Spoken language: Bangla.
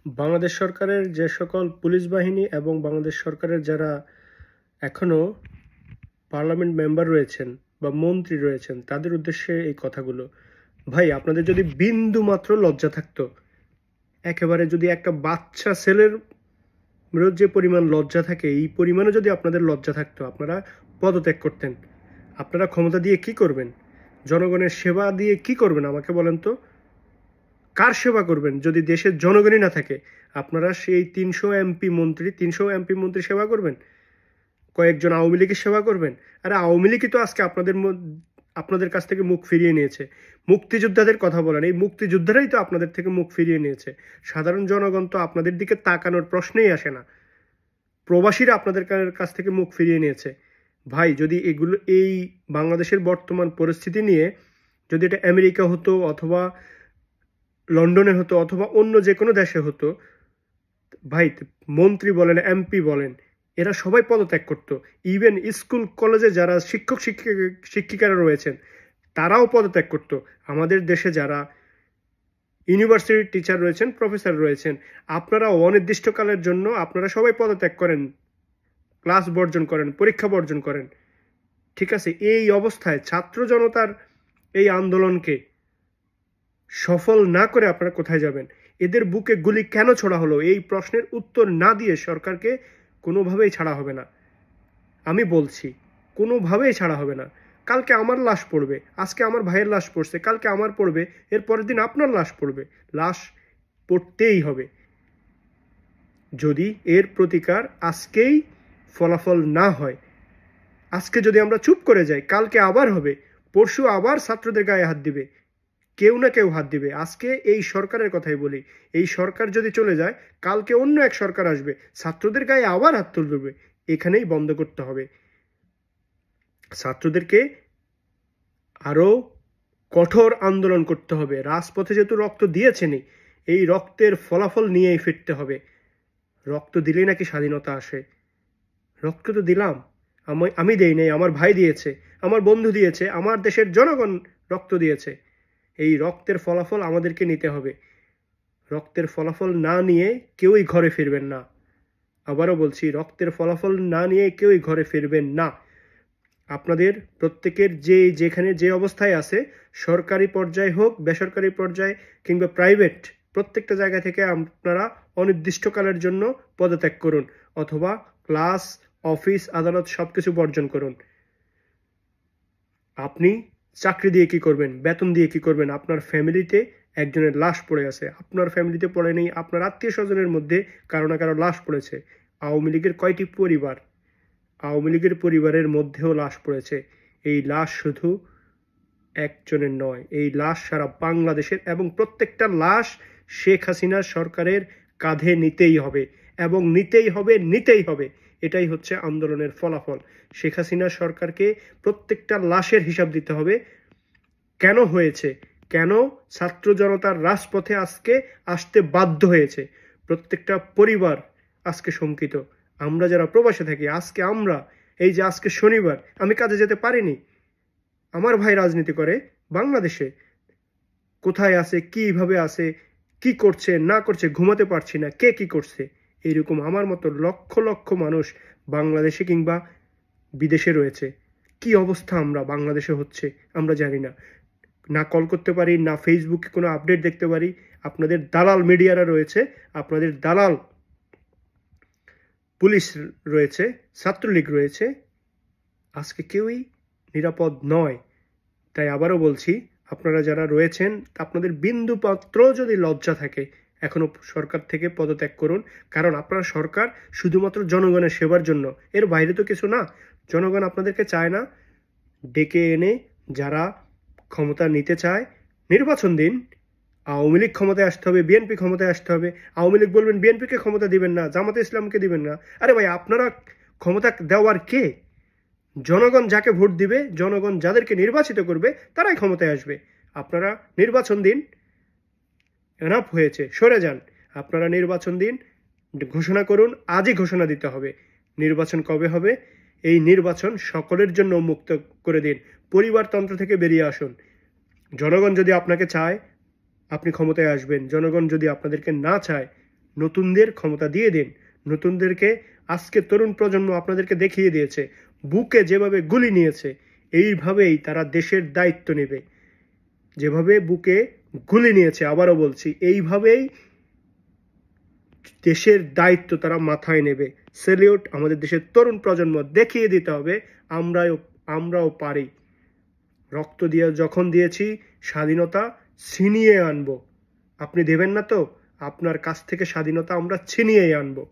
বাংলাদেশ সরকারের যে সকল পুলিশ বাহিনী এবং বাংলাদেশ সরকারের যারা এখনো পার্লামেন্ট মেম্বার রয়েছেন বা মন্ত্রী রয়েছেন তাদের উদ্দেশ্যে এই কথাগুলো। ভাই, আপনাদের যদি বিন্দু মাত্র লজ্জা থাকতো, একেবারে যদি একটা বাচ্চা ছেলের যে পরিমাণ লজ্জা থাকে এই পরিমাণে যদি আপনাদের লজ্জা থাকতো, আপনারা পদত্যাগ করতেন। আপনারা ক্ষমতা দিয়ে কি করবেন? জনগণের সেবা দিয়ে কি করবেন আমাকে বলেন তো? কার সেবা করবেন যদি দেশের জনগণই না থাকে? আপনারা সেই 300 এমপি মন্ত্রী সেবা করবেন? কয়েকজন আওয়ামী লীগের সেবা করবেন? আরে আওয়ামী লীগই তো আজকে আপনাদের কাছ থেকে মুখ ফিরিয়ে নিয়েছে। মুক্তিযোদ্ধাদের কথা বলেন, এই মুক্তিযোদ্ধারাই তো আপনাদের থেকে মুখ ফিরিয়ে নিয়েছে। সাধারণ জনগণ তো আপনাদের দিকে তাকানোর প্রশ্নেই আসে না। প্রবাসীরা আপনাদের কাছ থেকে মুখ ফিরিয়ে নিয়েছে। ভাই, যদি এই বাংলাদেশের বর্তমান পরিস্থিতি নিয়ে যদি এটা আমেরিকা হতো অথবা লন্ডনে হতো অথবা অন্য যে কোনো দেশে হতো, ভাই মন্ত্রী বলেন, এমপি বলেন, এরা সবাই পদত্যাগ করতো। ইভেন স্কুল কলেজে যারা শিক্ষিকারা রয়েছেন তারাও পদত্যাগ করতো। আমাদের দেশে যারা ইউনিভার্সিটির টিচার রয়েছেন, প্রফেসর রয়েছেন, আপনারা অনির্দিষ্টকালের জন্য আপনারা সবাই পদত্যাগ করেন, ক্লাস বর্জন করেন, পরীক্ষা বর্জন করেন। ঠিক আছে, এই অবস্থায় ছাত্র জনতার এই আন্দোলনকে সফল না করে আপনারা কোথায় যাবেন? এদের বুকে গুলি কেন ছোড়া হলো? এই প্রশ্নের উত্তর না দিয়ে সরকারকে কোনোভাবেই ছাড়া হবে না। আমি বলছি, কোনোভাবেই ছাড়া হবে না। কালকে আমার লাশ পড়বে, আজকে আমার ভাইয়ের লাশ পড়ছে, কালকে আমার পড়বে, এর পরের দিন আপনার লাশ পড়বে। লাশ পড়তেই হবে। যদি এর প্রতিকার আজকেই ফলাফল না হয়, আজকে যদি আমরা চুপ করে যাই, কালকে আবার হবে, পরশু আবার ছাত্রদের গায়ে হাত দিবে, কেউ না কেউ হাত দিবে। আজকে এই সরকারের কথাই বলি, এই সরকার যদি চলে যায়, কালকে অন্য এক সরকার আসবে, ছাত্রদের গায়ে আবার হাত তুলবে। এখানেই বন্ধ করতে হবে। ছাত্রদেরকে আরো কঠোর আন্দোলন করতে হবে। রাজপথে যেহেতু রক্ত দিয়েছেনি, এই রক্তের ফলাফল নিয়েই ফিরতে হবে। রক্ত দিলেই নাকি স্বাধীনতা আসে? রক্ত তো দিলাম, আমি দেই নাই, আমার ভাই দিয়েছে, আমার বন্ধু দিয়েছে, আমার দেশের জনগণ রক্ত দিয়েছে। এই রক্তের ফলাফল আমাদেরকে নিতে হবে। রক্তের ফলাফল না নিয়ে কেউই ঘরে ফিরবেন না। আবারও বলছি, রক্তের ফলাফল না নিয়ে কেউই ঘরে ফিরবেন না। আপনাদের প্রত্যেকের যেখানে যে অবস্থায় আছে, সরকারি পর্যায়ে হোক, বেসরকারি পর্যায়ে কিংবা প্রাইভেট, প্রত্যেকটা জায়গা থেকে আপনারা অনির্দিষ্টকালের জন্য পদত্যাগ করুন, অথবা ক্লাস, অফিস, আদালত সবকিছু বর্জন করুন। আপনি চাকরি দিয়ে কি করবেন? বেতন দিয়ে কি করবেন? আপনার ফ্যামিলিতে একজনের লাশ পড়ে আছে, আপনার ফ্যামিলিতে পড়ে নেই, আপনার আত্মীয় স্বজনের মধ্যে কারো না কারো লাশ পড়েছে। আওয়ামী লীগের কয়টি পরিবার? আওয়ামী লীগের পরিবারের মধ্যেও লাশ পড়েছে। এই লাশ শুধু একজনের নয়, এই লাশ সারা বাংলাদেশের, এবং প্রত্যেকটা লাশ শেখ হাসিনা সরকারের কাঁধে নিতেই হবে, এবং নিতেই হবে। এটাই হচ্ছে আন্দোলনের ফলাফল। শেখ হাসিনা সরকারকে প্রত্যেকটা লাশের হিসাব দিতে হবে। কেন হয়েছে? কেন ছাত্র জনতার রাজপথে আজকে আসতে বাধ্য হয়েছে? প্রত্যেকটা পরিবার আজকে শঙ্কিত। আমরা যারা প্রবাসে থাকি, এই যে আজকে শনিবার, আমি কাজে যেতে পারিনি। আমার ভাই রাজনীতি করে বাংলাদেশে, কোথায় আছে, কিভাবে আছে, কি করছে না করছে, ঘুমাতে পারছি না, কে কি করছে। এইরকম আমার মতো লক্ষ লক্ষ মানুষ বাংলাদেশে কিংবা বিদেশে রয়েছে। কি অবস্থা আমরা বাংলাদেশে হচ্ছে আমরা জানি না। না কল করতে পারি, না ফেসবুকে কোনো আপডেট দেখতে পারি। আপনাদের দালাল মিডিয়ারা রয়েছে, আপনাদের দালাল পুলিশ রয়েছে, ছাত্রলীগ রয়েছে, আজকে কেউই নিরাপদ নয়। তাই আবারও বলছি, আপনারা যারা রয়েছেন, আপনাদের বিন্দুমাত্র যদি লজ্জা থাকে, এখনো সরকার থেকে পদত্যাগ করুন। কারণ আপনার সরকার শুধুমাত্র জনগণের সেবার জন্য, এর বাইরে তো কিছু না। জনগণ আপনাদেরকে চায় না। ডেকে এনে যারা ক্ষমতা নিতে চায়, নির্বাচন দিন। আওয়ামী লীগ ক্ষমতায় আসতে হবে, বিএনপি ক্ষমতায় আসতে হবে। আওয়ামী লীগ বলবেন বিএনপিকে ক্ষমতা দিবেন না, জামাতে ইসলামকে দিবেন না। আরে ভাই, আপনারা ক্ষমতা দেওয়ার কে? জনগণ যাকে ভোট দিবে, জনগণ যাদেরকে নির্বাচিত করবে, তারাই ক্ষমতায় আসবে। আপনারা নির্বাচন দিন। এনাফ হয়েছে, সরে যান। আপনারা নির্বাচন দিন, ঘোষণা করুন। আজই ঘোষণা দিতে হবে। নির্বাচন কবে হবে? এই নির্বাচন সকলের জন্য উন্মুক্ত করে দিন। পরিবারতন্ত্র থেকে বেরিয়ে আসুন। জনগণ যদি আপনাকে চায়, আপনি ক্ষমতায় আসবেন। জনগণ যদি আপনাদেরকে না চায়, নতুনদের ক্ষমতা দিয়ে দিন। নতুনদেরকে আজকে তরুণ প্রজন্ম আপনাদেরকে দেখিয়ে দিয়েছে, বুকে যেভাবে গুলি নিয়েছে এইভাবেই তারা দেশের দায়িত্ব নেবে। যেভাবে বুকে গুলি নিয়েছে, আবারও বলছি, এইভাবেই দেশের দায়িত্ব তারা মাথায় নেবে। স্যালিউট আমাদের দেশের তরুণ প্রজন্ম, দেখিয়ে দিতে হবে আমরাও পারি। রক্ত দিয়ে যখন দিয়েছি, স্বাধীনতা ছিনিয়ে আনবো। আপনি দেবেন না তো? আপনার কাছ থেকে স্বাধীনতা আমরা ছিনিয়েই আনবো।